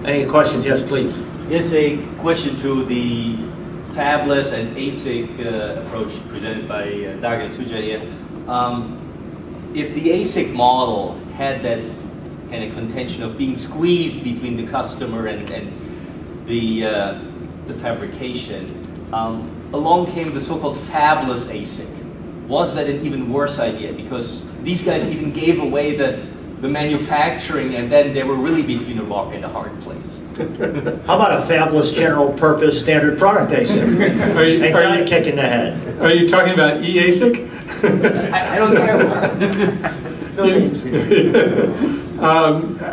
Any questions? Yes, please. Yes, a question to the fabless and ASIC approach presented by Doug and Sujay here. If the ASIC model had that kind of contention of being squeezed between the customer and the fabrication, along came the so-called fabless ASIC. Was that an even worse idea? Because these guys even gave away the manufacturing, and then they were really between a rock and a hard place. How about a fabless general purpose standard product ASIC? Are you kicking the head? Are you talking about eASIC? I don't care. No names here.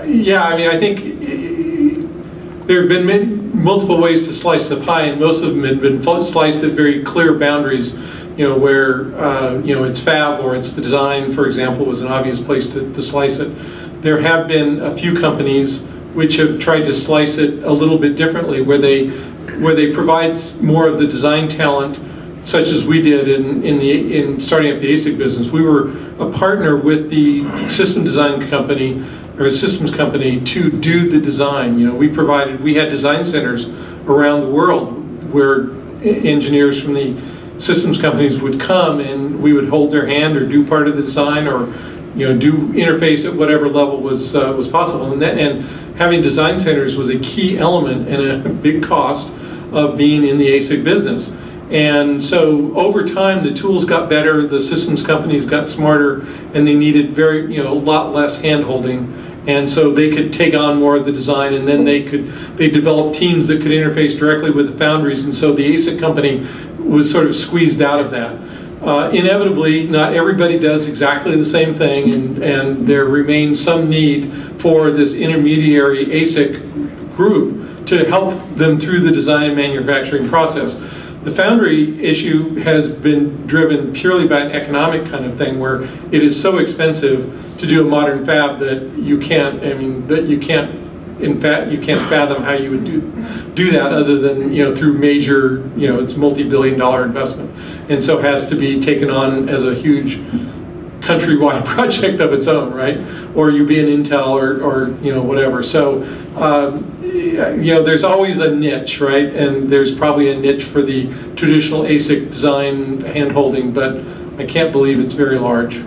Yeah, I mean, I think there have been multiple ways to slice the pie, and most of them have been sliced at very clear boundaries. Where it's fab or it's the design, for example, was an obvious place to slice it. There have been a few companies which have tried to slice it a little bit differently, where they provide more of the design talent, such as we did in starting up the ASIC business. We were a partner with the system design company or a systems company to do the design. We had design centers around the world where engineers from the systems companies would come, and we would hold their hand or do part of the design, or do interface at whatever level was possible. And having design centers was a key element and a big cost of being in the ASIC business. And so over time, the tools got better, the systems companies got smarter, and they needed a lot less hand-holding. And so they could take on more of the design, and then they developed teams that could interface directly with the foundries. And so the ASIC company was sort of squeezed out of that. Inevitably, not everybody does exactly the same thing, and there remains some need for this intermediary ASIC group to help them through the design and manufacturing process. The foundry issue has been driven purely by an economic kind of thing, where it is so expensive to do a modern fab that you can't fathom how you would do that other than through major it's multi-billion-dollar investment, and so has to be taken on as a huge countrywide project of its own, right? Or you be an Intel or whatever. So there's always a niche, right? And there's probably a niche for the traditional ASIC design hand-holding, but I can't believe it's very large.